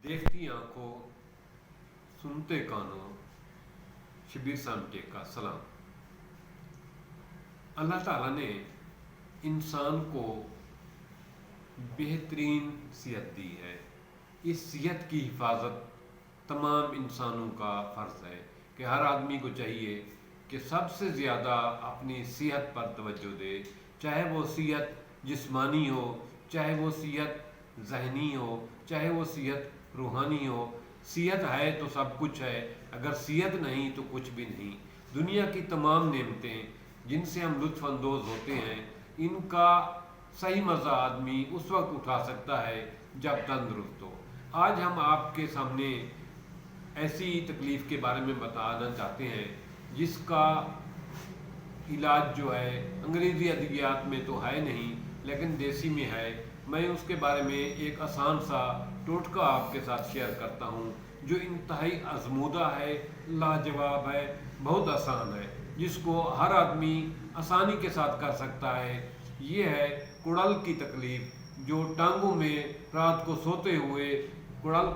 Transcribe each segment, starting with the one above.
دیکھتی آنکھوں سنتے کانوں شبیر سامٹے کا سلام۔ اللہ تعالیٰ نے انسان کو بہترین صحت دی ہے۔ اس صحت کی حفاظت تمام انسانوں کا فرض ہے کہ ہر آدمی کو چاہیے کہ سب سے زیادہ اپنی صحت پر توجہ دے، چاہے وہ صحت جسمانی ہو، چاہے وہ صحت ذہنی ہو، چاہے وہ صحت روحانی ہو۔ صحت ہے تو سب کچھ ہے، اگر صحت نہیں تو کچھ بھی نہیں۔ دنیا کی تمام نعمتیں جن سے ہم لطف اندوز ہوتے ہیں، ان کا صحیح مزہ آدمی اس وقت اٹھا سکتا ہے جب تندرست ہو۔ آج ہم آپ کے سامنے ایسی تکلیف کے بارے میں بتانا چاہتے ہیں جس کا علاج جو ہے انگریزی ادویات میں تو ہے نہیں، لیکن دیسی میں ہے۔ میں اس کے بارے میں ایک آسان سا ٹوٹکا آپ کے ساتھ شیئر کرتا ہوں جو انتہائی آزمودہ ہے، لاجواب ہے، بہت آسان ہے، جس کو ہر آدمی آسانی کے ساتھ کر سکتا ہے۔ یہ ہے کڑل کی تکلیف، جو ٹانگوں میں رات کو سوتے ہوئے کڑل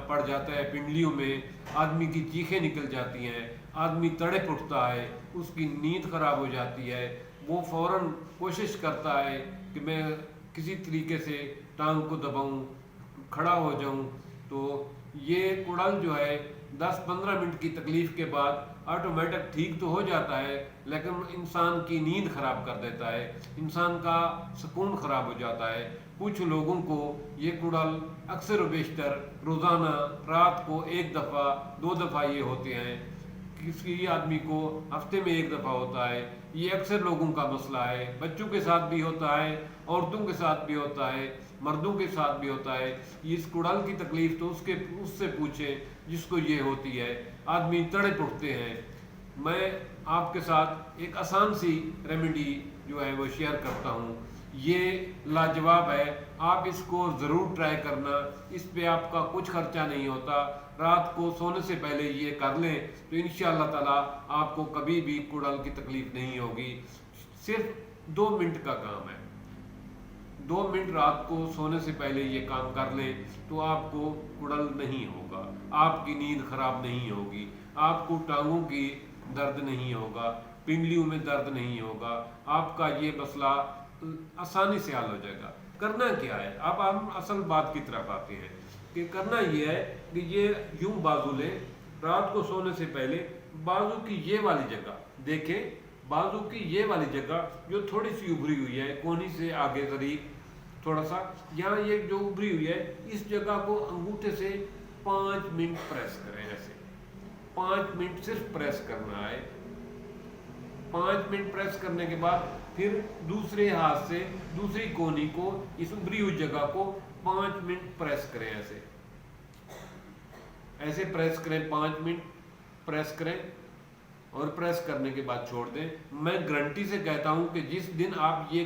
پڑ جاتا ہے، پنڈلیوں میں آدمی کی چیخیں نکل جاتی ہیں، آدمی تڑپ اٹھتا ہے، اس کی نیند خراب ہو جاتی ہے، وہ فوراً کوشش کرتا ہے کہ میں کسی طریقے سے ٹانگ کو دباؤں، کھڑا ہو جاؤں۔ تو یہ کڑل جو ہے 10-15 منٹ کی تکلیف کے بعد آٹومیٹک ٹھیک تو ہو جاتا ہے، لیکن انسان کی نیند خراب کر دیتا ہے، انسان کا سکون خراب ہو جاتا ہے۔ کچھ لوگوں کو یہ کڑل اکثر و بیشتر روزانہ رات کو 1 دفعہ 2 دفعہ یہ ہوتے ہیں، کسی آدمی کو ہفتے میں 1 دفعہ ہوتا ہے۔ یہ اکثر لوگوں کا مسئلہ ہے، بچوں کے ساتھ بھی ہوتا ہے، عورتوں کے ساتھ بھی ہوتا ہے، مردوں کے ساتھ بھی ہوتا ہے۔ اس کڑل کی تکلیف تو اس سے پوچھیں جس کو یہ ہوتی ہے، آدمی تڑپ اٹھتے ہیں۔ میں آپ کے ساتھ ایک آسان سی ریمیڈی جو ہے وہ شیئر کرتا ہوں، یہ لاجواب ہے، آپ اس کو ضرور ٹرائی کرنا۔ اس پہ آپ کا کچھ خرچہ نہیں ہوتا، رات کو سونے سے پہلے یہ کر لیں تو انشاءاللہ تعالیٰ آپ کو کبھی بھی کڑل کی تکلیف نہیں ہوگی۔ صرف 2 منٹ کا کام ہے، 2 منٹ رات کو سونے سے پہلے یہ کام کر لیں تو آپ کو کڑل نہیں ہوگا، آپ کی نیند خراب نہیں ہوگی، آپ کو ٹانگوں کی درد نہیں ہوگا، پنڈلیوں میں درد نہیں ہوگا، آپ کا یہ مسئلہ آسانی سے حل ہو جائے گا۔ کرنا کیا ہے؟ اب ہم اصل بات کی طرف آتے ہیں کہ کرنا یہ ہے کہ یہ یوں بازو لیں، رات کو سونے سے پہلے بازو کی یہ والی جگہ دیکھیں، بازو کی یہ والی جگہ جو تھوڑی سی ابھری ہوئی ہے، کونی سے آگے قریب تھوڑا سا، یہاں یہ جو ابھری ہوئی ہے، اس جگہ کو انگوٹھے سے 5 منٹ پریس کریں۔ ایسے 5 منٹ صرف پریس کرنا ہے۔ 5 منٹ پریس کرنے کے بعد پھر دوسرے ہاتھ سے دوسری کونی کو، اس ابھری ہوئی جگہ کو 5 منٹ پریس کریں۔ ایسے پریس کریں، 5 منٹ پریس کریں اور پریس کرنے کے بعد چھوڑ دیں۔ میں گارنٹی سے کہتا ہوں کہ جس دن آپ یہ